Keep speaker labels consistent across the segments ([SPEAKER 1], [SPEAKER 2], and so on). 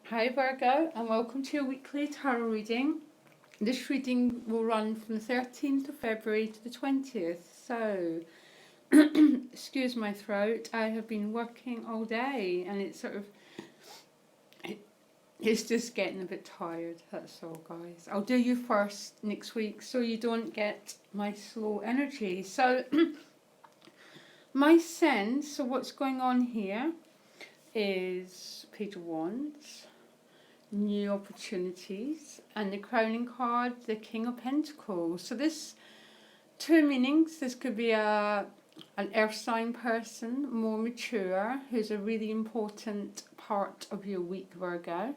[SPEAKER 1] Hi Virgo, and welcome to your weekly tarot reading. This reading will run from the 13th of February to the 20th. So, excuse my throat, I have been working all day and it's just getting a bit tired, that's all guys. I'll do you first next week so you don't get my slow energy. So, my sense of what's going on here is Page of Wands, new opportunities, and the crowning card, the King of Pentacles. So this two meanings. This could be an earth sign person, more mature, who's a really important part of your week, Virgo.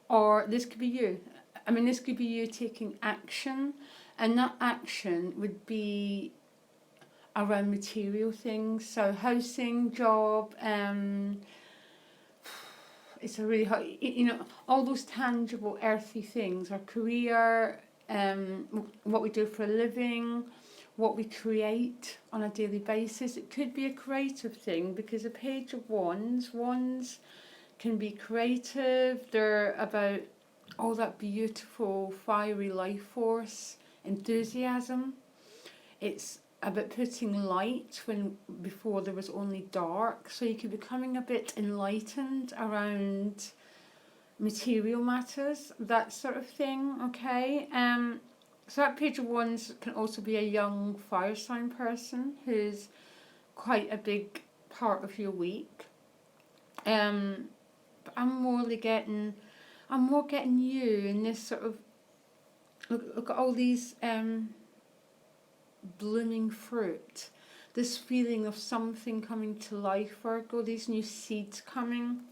[SPEAKER 1] Or this could be you. This could be you taking action, and that action would be around material things, so housing, job, it's a really hard, all those tangible earthy things, our career, what we do for a living, what we create on a daily basis. It could be a creative thing because a Page of Wands can be creative. They're about all that beautiful fiery life force, enthusiasm. It's about putting light when before there was only dark, so you could be becoming a bit enlightened around material matters, that sort of thing. Okay, so that Page of Wands can also be a young fire sign person who's quite a big part of your week. But I'm more getting you in this sort of look at all these blooming fruit, this feeling of something coming to life, Virgo, these new seeds coming.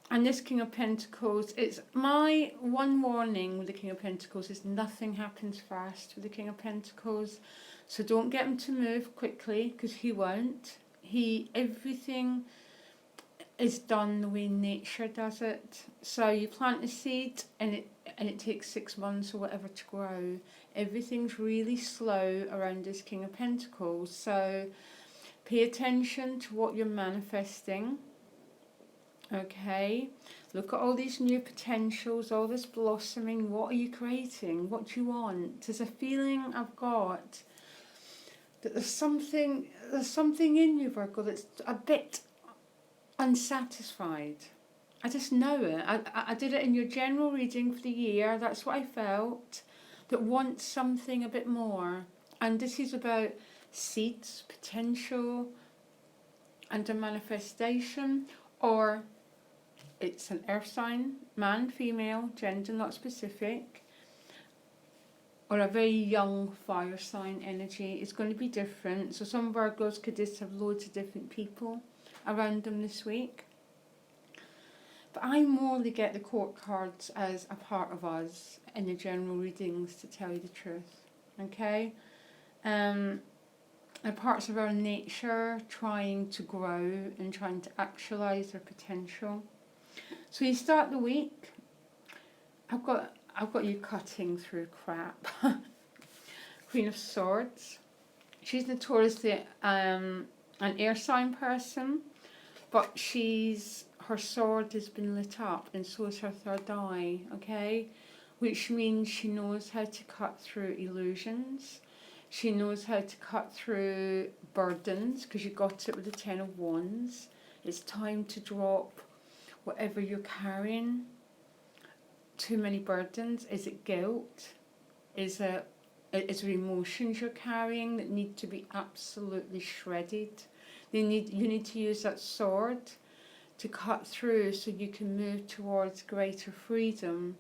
[SPEAKER 1] And this King of Pentacles, it's my one warning with the King of Pentacles is nothing happens fast with the King of Pentacles. So don't get him to move quickly, because he won't. Everything is done the way nature does it. So you plant a seed and it takes 6 months or whatever to grow. Everything's really slow around this King of Pentacles. So pay attention to what you're manifesting. Okay, look at all these new potentials, all this blossoming. What are you creating? What do you want? There's a feeling I've got that there's something in you, Virgo, that's a bit unsatisfied. I just know it. I did it in your general reading for the year. That's what I felt. That wants something a bit more. And this is about seeds, potential, and a manifestation. Or it's an earth sign, man, female, gender not specific. Or a very young fire sign energy. It's going to be different. So some Virgos could just have loads of different people around them this week. But I morally get the court cards as a part of us in the general readings, to tell you the truth. Okay? Parts of our nature trying to grow and trying to actualize their potential. So you start the week. I've got you cutting through crap. Queen of Swords. She's notoriously an air sign person, but her sword has been lit up, and so is her third eye, okay? Which means she knows how to cut through illusions. She knows how to cut through burdens, because you got it with the Ten of Wands. It's time to drop whatever you're carrying. Too many burdens. Is it guilt? Is there emotions you're carrying that need to be absolutely shredded? You need to use that sword to cut through so you can move towards greater freedom.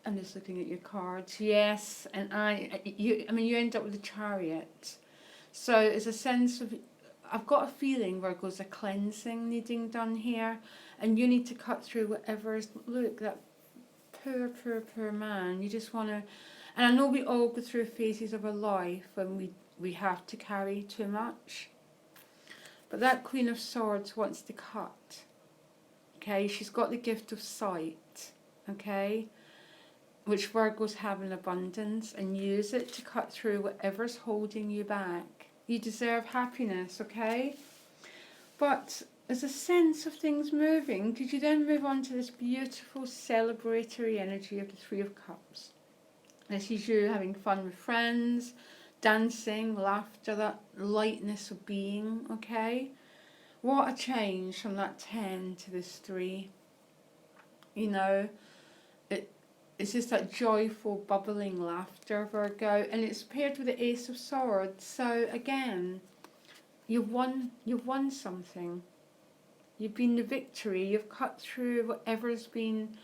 [SPEAKER 1] I'm just looking at your cards. Yes, and you end up with the Chariot. So it's a sense of, I've got a feeling, Virgo's a cleansing needing done here, and you need to cut through whatever is, look, that poor man. You just want to, and I know we all go through phases of our life when we have to carry too much. But that Queen of Swords wants to cut. Okay, she's got the gift of sight. Okay, which Virgos have in abundance, and use it to cut through whatever's holding you back. You deserve happiness, okay? But there's a sense of things moving, because you then move on to this beautiful celebratory energy of the Three of Cups. This is you having fun with friends, dancing, laughter, that lightness of being, okay? What a change from that 10 to this 3. You know, it's just that joyful, bubbling laughter, Virgo, and it's paired with the Ace of Swords. So again, you've won something. You've been the victory. You've cut through whatever's been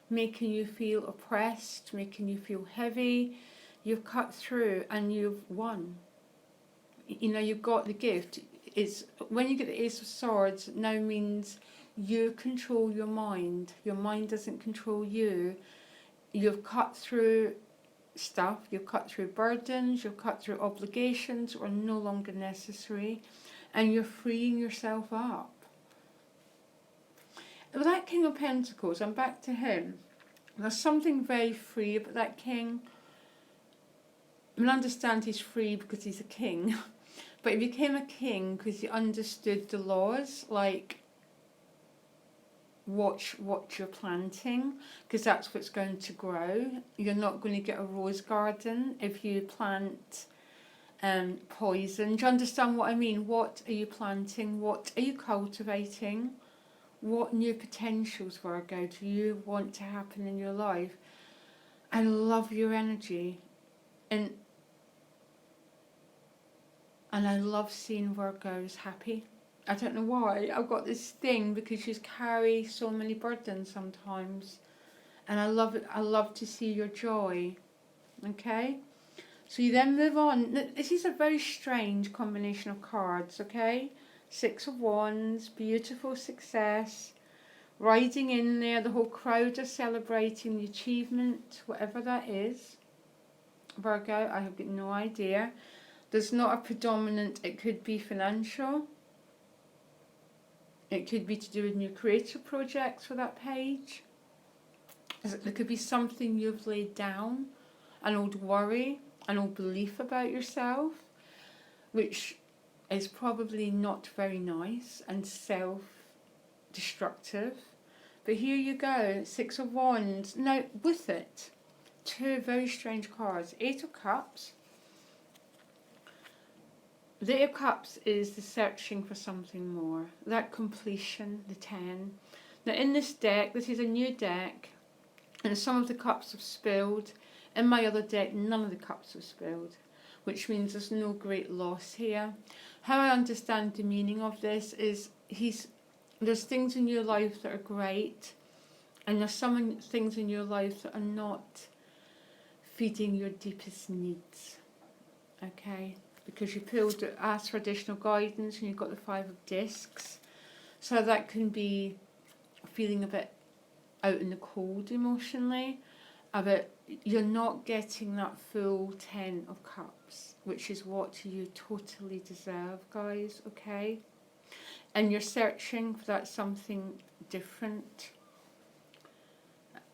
[SPEAKER 1] making you feel oppressed, making you feel heavy. You've cut through and you've won. You know, you've got the gift. It's when you get the Ace of Swords, it now means you control your mind. Your mind doesn't control you. You've cut through stuff, you've cut through burdens, you've cut through obligations that are no longer necessary, and you're freeing yourself up. With that King of Pentacles, I'm back to him. There's something very free about that king. I mean, I understand he's free because he's a king, but he became a king because he understood the laws, like watch what you're planting, because that's what's going to grow. You're not going to get a rose garden if you plant poison. Do you understand what I mean? What are you planting? What are you cultivating? What new potentials, Virgo, do you want to happen in your life? I love your energy, and I love seeing Virgos happy. I don't know why, I've got this thing because you carry so many burdens sometimes, and I love it. I love to see your joy. Okay, so you then move on. This is a very strange combination of cards. Okay, Six of Wands, beautiful success, riding in there. The whole crowd are celebrating the achievement, whatever that is. Virgo, I have got no idea. There's not a predominant. It could be financial. It could be to do with new creative projects for that page. There could be something you've laid down, an old worry, an old belief about yourself, which is probably not very nice and self-destructive. But here you go, Six of Wands. Now, with it, two very strange cards. Eight of Cups. The Eight of Cups is the searching for something more. That completion, the 10. Now in this deck, this is a new deck, and some of the cups have spilled. In my other deck, none of the cups have spilled, which means there's no great loss here. How I understand the meaning of this is there's things in your life that are great, and there's some things in your life that are not feeding your deepest needs. Okay? Because you asked for additional guidance, and you've got the Five of Discs. So that can be feeling a bit out in the cold emotionally, you're not getting that full 10 of Cups, which is what you totally deserve, guys, okay? And you're searching for that something different.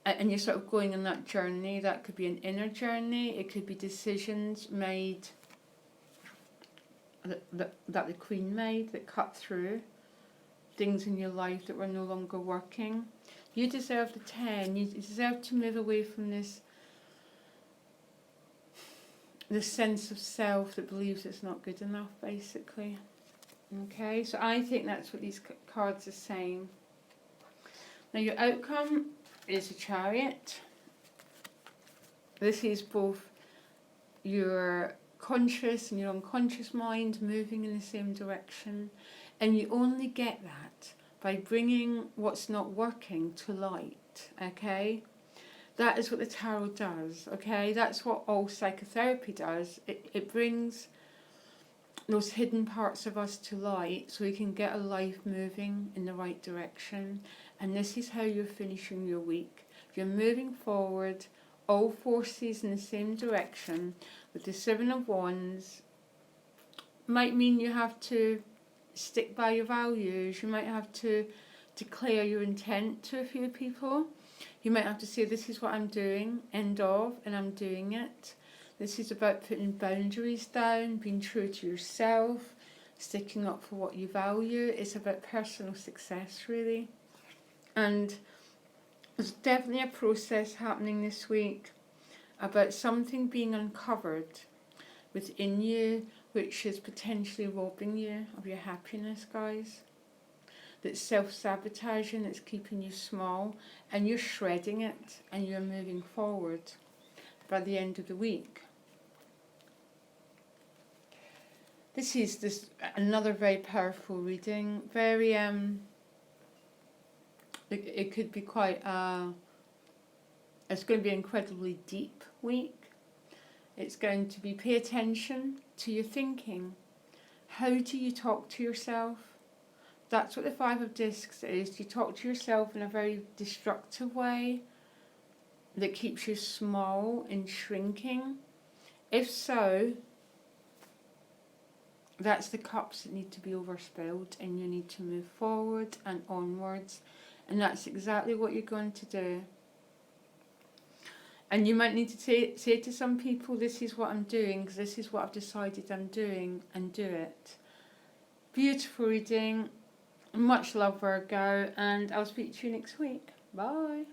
[SPEAKER 1] And you're sort of going on that journey. That could be an inner journey. It could be decisions made that the Queen made, that cut through things in your life that were no longer working. You deserve the 10. You deserve to move away from this sense of self that believes it's not good enough, basically. Okay, so I think that's what these cards are saying. Now your outcome is a Chariot. This is both your conscious and your unconscious mind moving in the same direction, and you only get that by bringing what's not working to light. Okay, that is what the tarot does. Okay, that's what all psychotherapy does. It brings those hidden parts of us to light so we can get a life moving in the right direction. And this is how you're finishing your week. You're moving forward, all forces in the same direction. With the Seven of Wands, might mean you have to stick by your values. You might have to declare your intent to a few people. You might have to say, this is what I'm doing, end of, and I'm doing it. This is about putting boundaries down, being true to yourself, sticking up for what you value. It's about personal success, really. And there's definitely a process happening this week about something being uncovered within you, which is potentially robbing you of your happiness, guys. That's self-sabotaging, that's keeping you small, and you're shredding it and you're moving forward by the end of the week. This is another very powerful reading. Very it could be quite it's going to be an incredibly deep week. It's going to be pay attention to your thinking. How do you talk to yourself? That's what the Five of Discs is. You talk to yourself in a very destructive way that keeps you small and shrinking. If so, that's the cups that need to be overspilled, and you need to move forward and onwards. And that's exactly what you're going to do. And you might need to say to some people, this is what I'm doing, because this is what I've decided I'm doing, and do it. Beautiful reading. Much love, Virgo, and I'll speak to you next week. Bye.